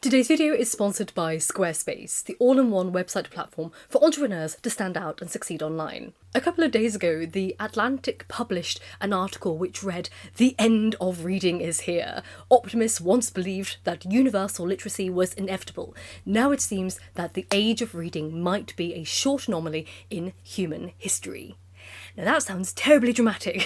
Today's video is sponsored by Squarespace, the all-in-one website platform for entrepreneurs to stand out and succeed online. A couple of days ago, The Atlantic published an article which read, "The end of reading is here. Optimists once believed that universal literacy was inevitable. Now it seems that the age of reading might be a short anomaly in human history." Now that sounds terribly dramatic,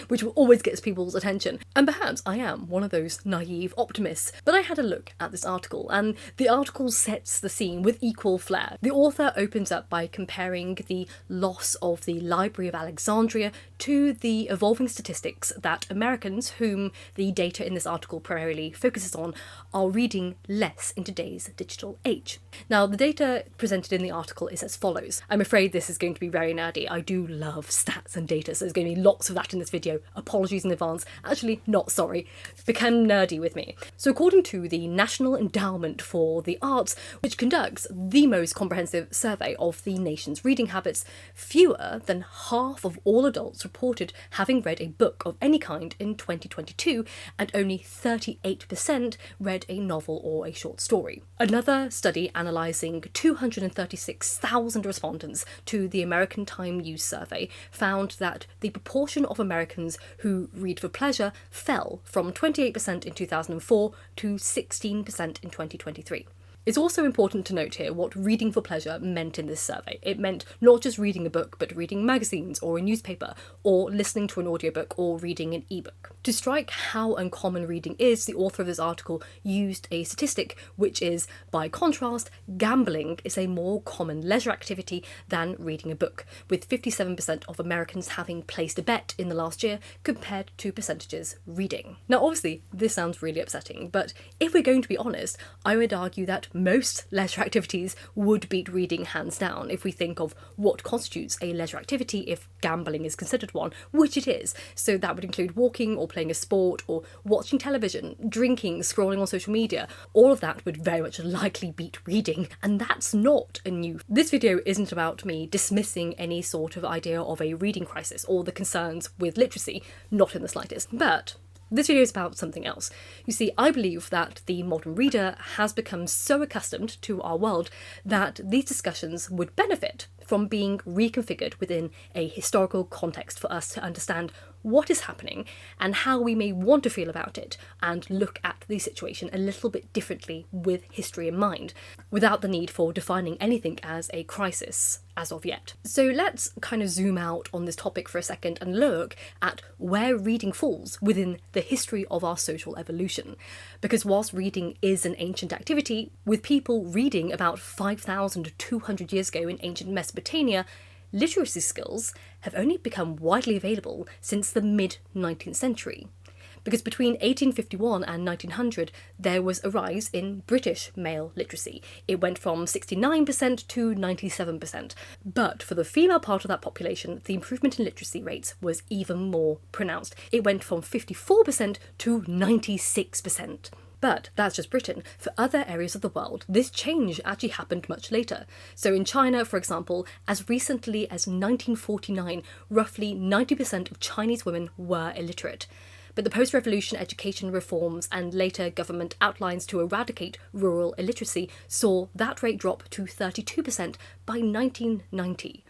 which always gets people's attention, and perhaps I am one of those naive optimists, but I had a look at this article, and the article sets the scene with equal flair. The author opens up by comparing the loss of the Library of Alexandria to the evolving statistics that Americans, whom the data in this article primarily focuses on, are reading less in today's digital age. Now, the data presented in the article is as follows. I'm afraid this is going to be very nerdy. I do love stats and data, so there's going to be lots of that in this video. Apologies in advance. Actually, not sorry. Become nerdy with me. So according to the National Endowment for the Arts, which conducts the most comprehensive survey of the nation's reading habits, fewer than half of all adults reported having read a book of any kind in 2022, and only 38% read a novel or a short story. Another study analysing 236,000 respondents to the American Time Use Survey found that the proportion of Americans who read for pleasure fell from 28% in 2004 to 16% in 2023. It's also important to note here what reading for pleasure meant in this survey. It meant not just reading a book, but reading magazines or a newspaper, or listening to an audiobook or reading an ebook. To strike how uncommon reading is, the author of this article used a statistic which is, by contrast, gambling is a more common leisure activity than reading a book, with 57% of Americans having placed a bet in the last year compared to percentages reading. Now obviously this sounds really upsetting, but if we're going to be honest, I would argue that most leisure activities would beat reading hands down if we think of what constitutes a leisure activity if gambling is considered one, which it is. So that would include walking or playing a sport or watching television, drinking, scrolling on social media. All of that would very much likely beat reading, and that's not a new. This video isn't about me dismissing any sort of idea of a reading crisis or the concerns with literacy, not in the slightest, but this video is about something else. You see, I believe that the modern reader has become so accustomed to our world that these discussions would benefit from being reconfigured within a historical context for us to understand what is happening and how we may want to feel about it, and look at the situation a little bit differently with history in mind, without the need for defining anything as a crisis as of yet. So let's kind of zoom out on this topic for a second and look at where reading falls within the history of our social evolution. Because whilst reading is an ancient activity, with people reading about 5,200 years ago in ancient Mesopotamia, literacy skills have only become widely available since the mid-19th century. Because between 1851 and 1900, there was a rise in British male literacy. It went from 69% to 97%. But for the female part of that population, the improvement in literacy rates was even more pronounced. It went from 54% to 96%. But that's just Britain. For other areas of the world, this change actually happened much later. So in China, for example, as recently as 1949, roughly 90% of Chinese women were illiterate. But the post-revolution education reforms and later government outlines to eradicate rural illiteracy saw that rate drop to 32% by 1990.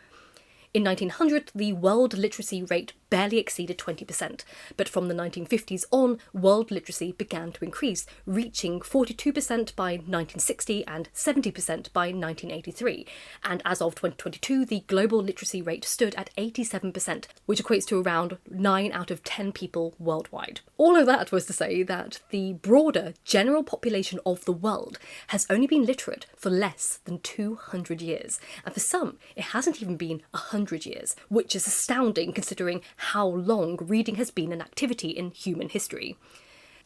In 1900, the world literacy rate barely exceeded 20%, but from the 1950s on, world literacy began to increase, reaching 42% by 1960 and 70% by 1983. And as of 2022, the global literacy rate stood at 87%, which equates to around 9 out of 10 people worldwide. All of that was to say that the broader general population of the world has only been literate for less than 200 years, and for some, it hasn't even been 100 years, which is astounding considering how long reading has been an activity in human history.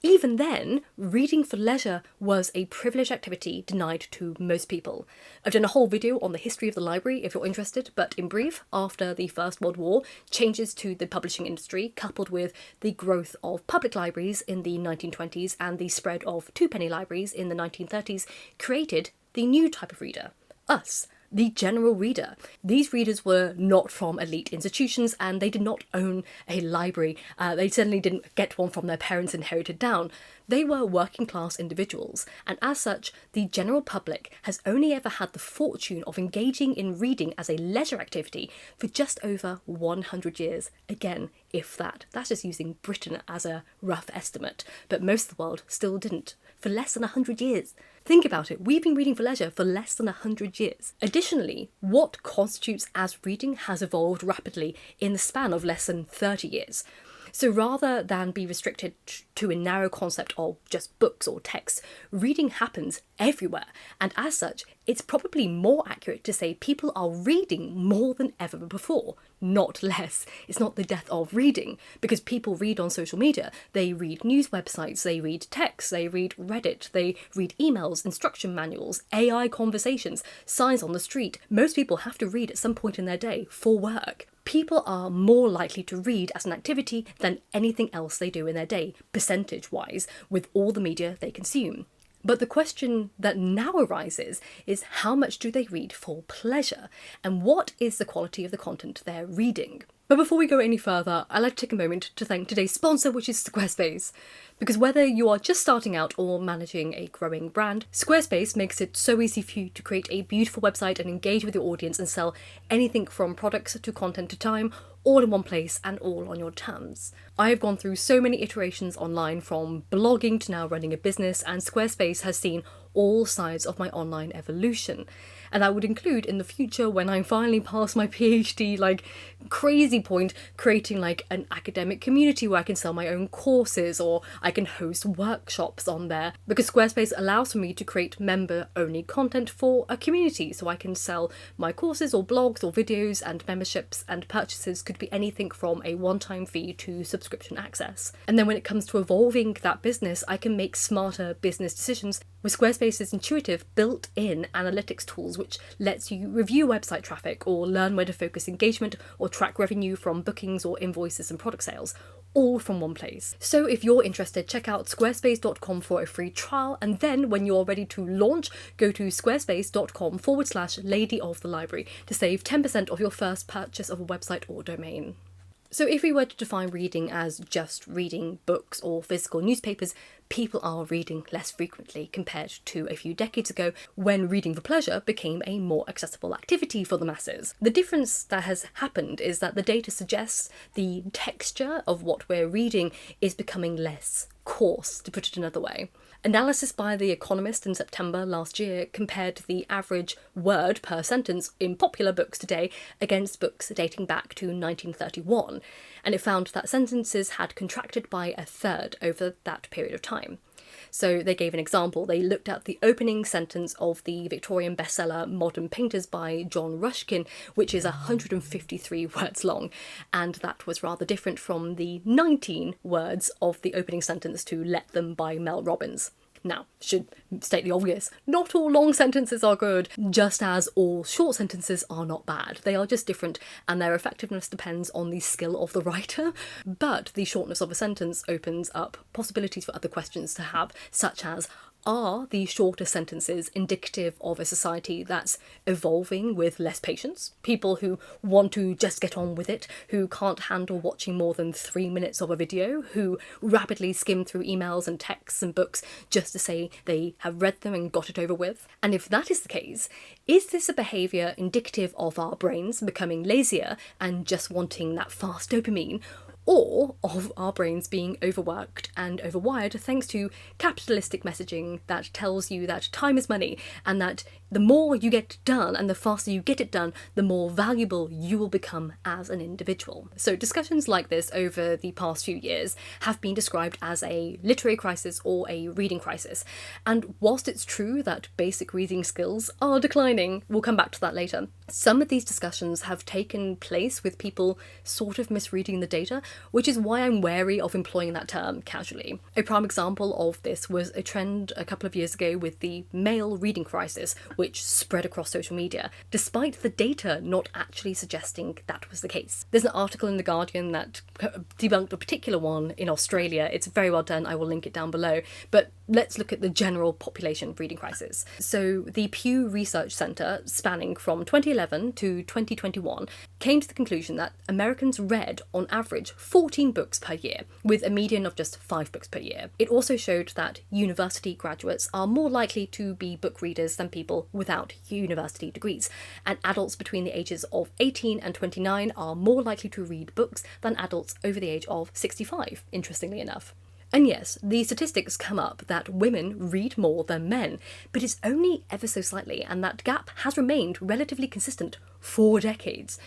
Even then, reading for leisure was a privileged activity denied to most people. I've done a whole video on the history of the library if you're interested, but in brief, after the First World War, changes to the publishing industry, coupled with the growth of public libraries in the 1920s and the spread of two-penny libraries in the 1930s, created the new type of reader, us, the general reader. These readers were not from elite institutions and they did not own a library. They certainly didn't get one from their parents inherited down. They were working class individuals, and as such, the general public has only ever had the fortune of engaging in reading as a leisure activity for just over 100 years. Again, if that. That's just using Britain as a rough estimate, but most of the world still didn't. For less than 100 years. Think about it, we've been reading for leisure for less than 100 years. Additionally, what constitutes as reading has evolved rapidly in the span of less than 30 years. So rather than be restricted to a narrow concept of just books or texts, reading happens everywhere, and as such, it's probably more accurate to say people are reading more than ever before, not less. It's not the death of reading, because people read on social media, they read news websites, they read texts, they read Reddit, they read emails, instruction manuals, AI conversations, signs on the street. Most people have to read at some point in their day for work. People are more likely to read as an activity than anything else they do in their day, percentage-wise, with all the media they consume. But the question that now arises is how much do they read for pleasure, and what is the quality of the content they're reading? But before we go any further, I'd like to take a moment to thank today's sponsor, which is Squarespace. Because whether you are just starting out or managing a growing brand, Squarespace makes it so easy for you to create a beautiful website and engage with your audience and sell anything from products to content to time, all in one place and all on your terms. I have gone through so many iterations online, from blogging to now running a business, and Squarespace has seen all sides of my online evolution. And that would include in the future, when I finally pass my PhD crazy point, creating an academic community where I can sell my own courses, or I can host workshops on there, because Squarespace allows for me to create member-only content for a community, so I can sell my courses or blogs or videos, and memberships and purchases could be anything from a one-time fee to subscription access. And then when it comes to evolving that business, I can make smarter business decisions with Squarespace's intuitive built-in analytics tools, which lets you review website traffic or learn where to focus engagement or track revenue from bookings or invoices and product sales, all from one place. So if you're interested, check out squarespace.com for a free trial, and then when you're ready to launch, go to squarespace.com/Lady of the Library to save 10% of your first purchase of a website or domain. So if we were to define reading as just reading books or physical newspapers, people are reading less frequently compared to a few decades ago, when reading for pleasure became a more accessible activity for the masses. The difference that has happened is that the data suggests the texture of what we're reading is becoming less coarse, to put it another way. Analysis by The Economist in September last year compared the average word per sentence in popular books today against books dating back to 1931, and it found that sentences had contracted by a third over that period of time. So they gave an example. They looked at the opening sentence of the Victorian bestseller Modern Painters by John Ruskin, which is 153 words long, and that was rather different from the 19 words of the opening sentence to Let Them by Mel Robbins. Now, should state the obvious, not all long sentences are good, just as all short sentences are not bad. They are just different, and their effectiveness depends on the skill of the writer, but the shortness of a sentence opens up possibilities for other questions to have, such as, are these shorter sentences indicative of a society that's evolving with less patience? People who want to just get on with it, who can't handle watching more than 3 minutes of a video, who rapidly skim through emails and texts and books just to say they have read them and got it over with? And if that is the case, is this a behaviour indicative of our brains becoming lazier and just wanting that fast dopamine, or of our brains being overworked and overwired thanks to capitalistic messaging that tells you that time is money, and that the more you get done and the faster you get it done, the more valuable you will become as an individual? So discussions like this over the past few years have been described as a literary crisis or a reading crisis. And whilst it's true that basic reading skills are declining, we'll come back to that later, some of these discussions have taken place with people sort of misreading the data, which is why I'm wary of employing that term casually. A prime example of this was a trend a couple of years ago with the male reading crisis, which spread across social media, despite the data not actually suggesting that was the case. There's an article in The Guardian that debunked a particular one in Australia. It's very well done, I will link it down below, but let's look at the general population reading crisis. So the Pew Research Center, spanning from 2011 to 2021, came to the conclusion that Americans read, on average, 14 books per year, with a median of just 5 books per year. It also showed that university graduates are more likely to be book readers than people without university degrees, and adults between the ages of 18 and 29 are more likely to read books than adults over the age of 65, interestingly enough. And yes, the statistics come up that women read more than men, but it's only ever so slightly, and that gap has remained relatively consistent for decades.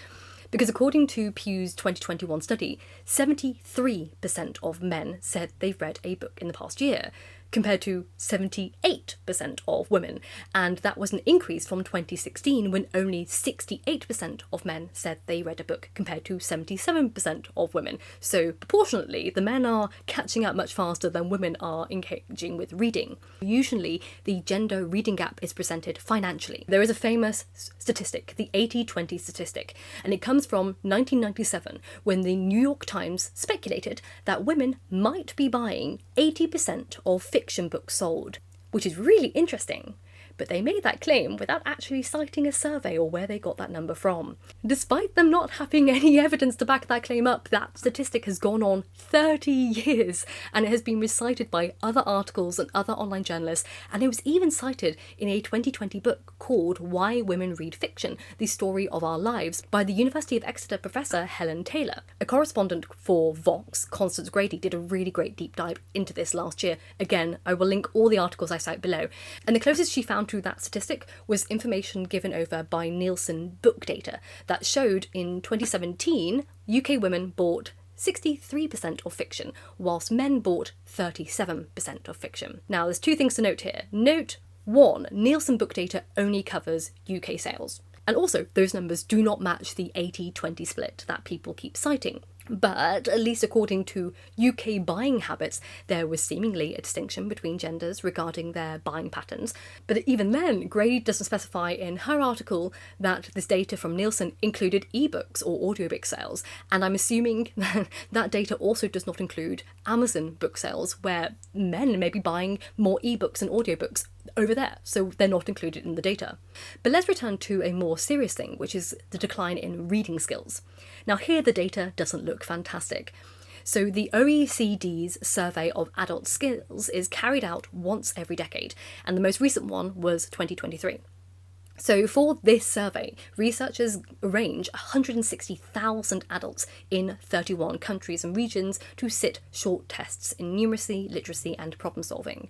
Because according to Pew's 2021 study, 73% of men said they've read a book in the past year, compared to 78% of women, and that was an increase from 2016 when only 68% of men said they read a book compared to 77% of women. So proportionately, the men are catching up much faster than women are engaging with reading. Usually, the gender reading gap is presented financially. There is a famous statistic, the 80-20 statistic, and it comes from 1997 when the New York Times speculated that women might be buying 80% of fiction books sold, which is really interesting. But they made that claim without actually citing a survey or where they got that number from. Despite them not having any evidence to back that claim up, that statistic has gone on 30 years, and it has been recited by other articles and other online journalists, and it was even cited in a 2020 book called Why Women Read Fiction, The Story of Our Lives, by the University of Exeter professor Helen Taylor. A correspondent for Vox, Constance Grady, did a really great deep dive into this last year. Again, I will link all the articles I cite below. And the closest she found to that statistic was information given over by Nielsen book data that showed in 2017 UK women bought 63% of fiction, whilst men bought 37% of fiction. Now, there's two things to note here. Note 1, Nielsen book data only covers UK sales. And also, those numbers do not match the 80-20 split that people keep citing. But, at least according to UK buying habits, there was seemingly a distinction between genders regarding their buying patterns. But even then, Grady doesn't specify in her article that this data from Nielsen included ebooks or audiobook sales, and I'm assuming that that data also does not include Amazon book sales, where men may be buying more ebooks and audiobooks over there, so they're not included in the data. But let's return to a more serious thing, which is the decline in reading skills. Now here the data doesn't look fantastic. So the OECD's survey of adult skills is carried out once every decade, and the most recent one was 2023. So for this survey, researchers arrange 160,000 adults in 31 countries and regions to sit short tests in numeracy, literacy and problem solving.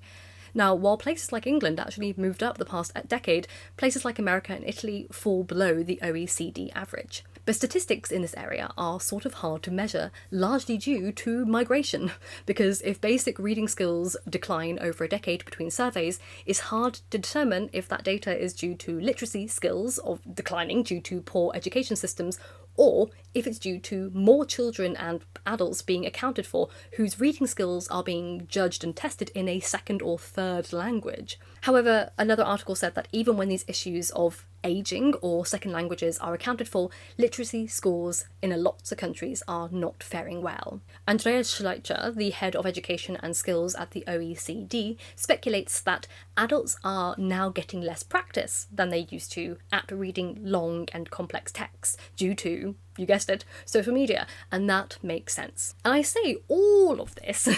Now, while places like England actually moved up the past decade, places like America and Italy fall below the OECD average. But statistics in this area are sort of hard to measure, largely due to migration, because if basic reading skills decline over a decade between surveys, it's hard to determine if that data is due to literacy skills of declining due to poor education systems, or if it's due to more children and adults being accounted for whose reading skills are being judged and tested in a second or third language. However, another article said that even when these issues of ageing or second languages are accounted for, literacy scores in lots of countries are not faring well. Andreas Schleicher, the head of education and skills at the OECD, speculates that adults are now getting less practice than they used to at reading long and complex texts due to, you guessed it, social media, and that makes sense. And I say all of this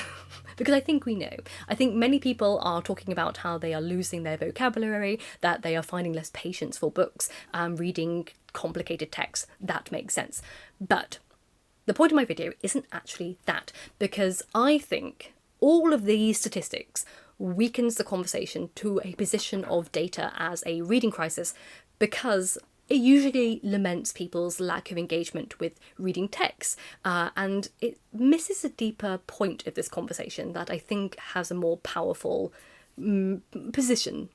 because I think we know. I think many people are talking about how they are losing their vocabulary, that they are finding less patience for books, reading complicated texts. That makes sense. But the point of my video isn't actually that, because I think all of these statistics weakens the conversation to a position of data as a reading crisis, because it usually laments people's lack of engagement with reading texts, and it misses a deeper point of this conversation that I think has a more powerful position.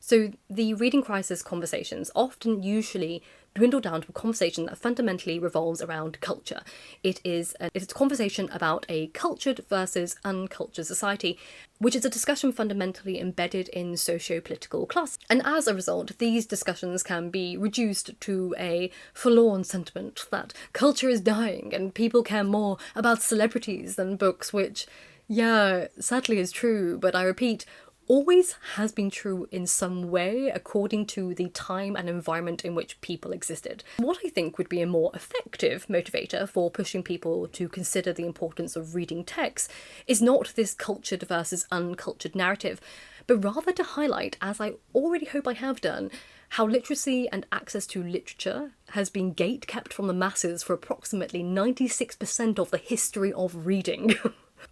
So the reading crisis conversations often usually dwindle down to a conversation that fundamentally revolves around culture. It's a conversation about a cultured versus uncultured society, which is a discussion fundamentally embedded in socio-political class. And as a result, these discussions can be reduced to a forlorn sentiment that culture is dying and people care more about celebrities than books, which Yeah, sadly is true, but I repeat, always has been true in some way according to the time and environment in which people existed. What I think would be a more effective motivator for pushing people to consider the importance of reading texts is not this cultured versus uncultured narrative, but rather to highlight, as I already hope I have done, how literacy and access to literature has been gate-kept from the masses for approximately 96% of the history of reading.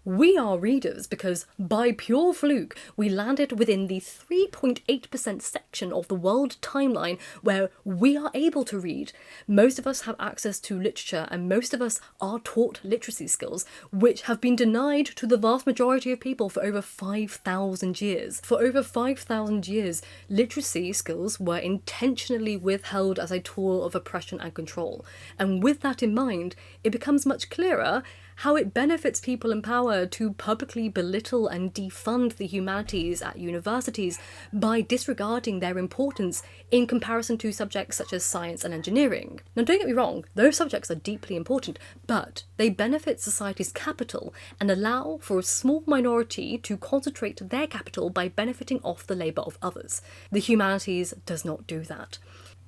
We are readers because, by pure fluke, we landed within the 3.8% section of the world timeline where we are able to read. Most of us have access to literature and most of us are taught literacy skills, which have been denied to the vast majority of people for over 5,000 years. For over 5,000 years, literacy skills were intentionally withheld as a tool of oppression and control. And with that in mind, it becomes much clearer how it benefits people in power to publicly belittle and defund the humanities at universities by disregarding their importance in comparison to subjects such as science and engineering. Now, don't get me wrong, those subjects are deeply important, but they benefit society's capital and allow for a small minority to concentrate their capital by benefiting off the labour of others. The humanities does not do that.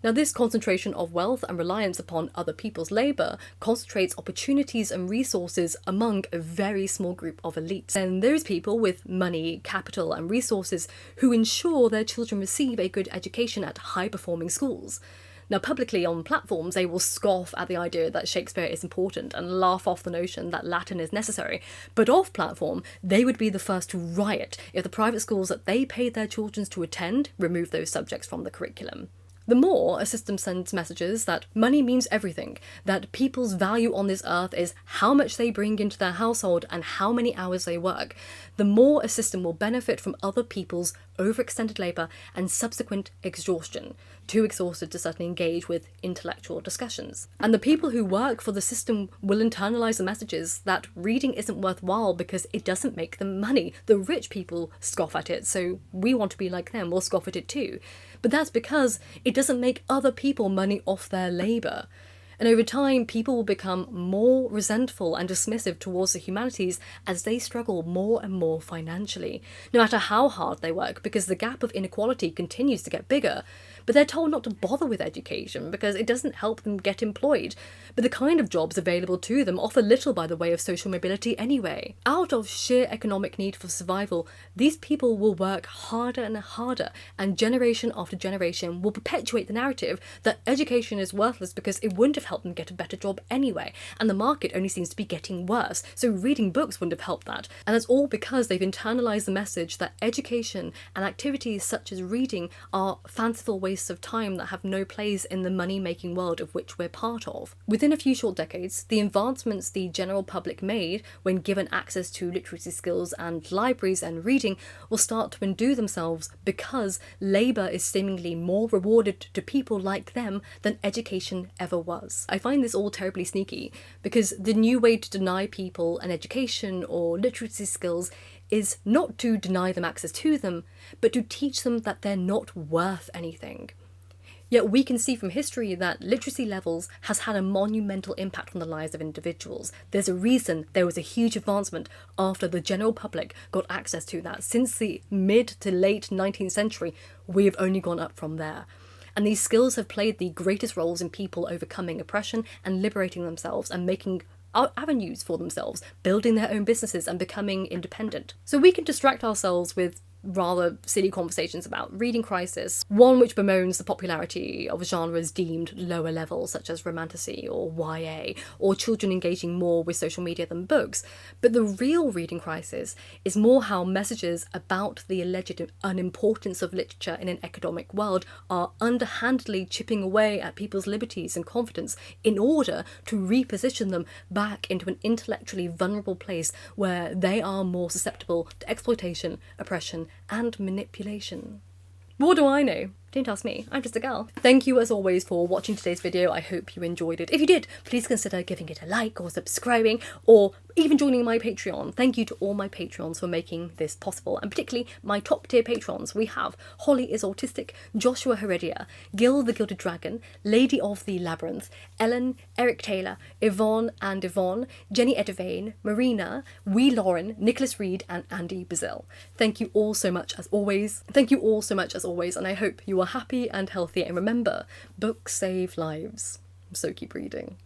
Now, this concentration of wealth and reliance upon other people's labour concentrates opportunities and resources among a very small group of elites. And those people with money, capital and resources who ensure their children receive a good education at high-performing schools. Now, publicly on platforms, they will scoff at the idea that Shakespeare is important and laugh off the notion that Latin is necessary. But off-platform, they would be the first to riot if the private schools that they paid their children to attend removed those subjects from the curriculum. The more a system sends messages that money means everything, that people's value on this earth is how much they bring into their household and how many hours they work, the more a system will benefit from other people's overextended labour and subsequent exhaustion, too exhausted to certainly engage with intellectual discussions. And the people who work for the system will internalise the messages that reading isn't worthwhile because it doesn't make them money. The rich people scoff at it, so we want to be like them, we'll scoff at it too. But that's because it doesn't make other people money off their labour. And over time, people will become more resentful and dismissive towards the humanities as they struggle more and more financially, no matter how hard they work, because the gap of inequality continues to get bigger. But they're told not to bother with education because it doesn't help them get employed. But the kind of jobs available to them offer little by the way of social mobility anyway. Out of sheer economic need for survival, these people will work harder and harder, and generation after generation will perpetuate the narrative that education is worthless because it wouldn't have helped them get a better job anyway, and the market only seems to be getting worse, so reading books wouldn't have helped that. And that's all because they've internalised the message that education and activities such as reading are fanciful wastes of time that have no place in the money-making world of which we're part of. Within a few short decades, the advancements the general public made when given access to literacy skills and libraries and reading will start to undo themselves because labour is seemingly more rewarded to people like them than education ever was. I find this all terribly sneaky because the new way to deny people an education or literacy skills is not to deny them access to them, but to teach them that they're not worth anything. Yet we can see from history that literacy levels has had a monumental impact on the lives of individuals. There's a reason there was a huge advancement after the general public got access to that. Since the mid to late 19th century, we have only gone up from there. And these skills have played the greatest roles in people overcoming oppression and liberating themselves and making avenues for themselves, building their own businesses and becoming independent. So we can distract ourselves with rather silly conversations about reading crisis, one which bemoans the popularity of genres deemed lower level such as romantasy or YA, or children engaging more with social media than books. But the real reading crisis is more how messages about the alleged unimportance of literature in an economic world are underhandedly chipping away at people's liberties and confidence in order to reposition them back into an intellectually vulnerable place where they are more susceptible to exploitation, oppression and manipulation. What do I know? Don't ask me, I'm just a girl. Thank you as always for watching today's video. I hope you enjoyed it. If you did, please consider giving it a like or subscribing or even joining my Patreon. Thank you to all my Patreons for making this possible, and particularly my top tier patrons. We have Holly is Autistic, Joshua Heredia, Gil the Gilded Dragon, Lady of the Labyrinth, Ellen, Eric Taylor, Yvonne and Yvonne, Jenny Edivane, Marina, Wee Lauren, Nicholas Reed and Andy Bazil. Thank you all so much as always. And I hope you are happy and healthy, and remember, books save lives, so keep reading.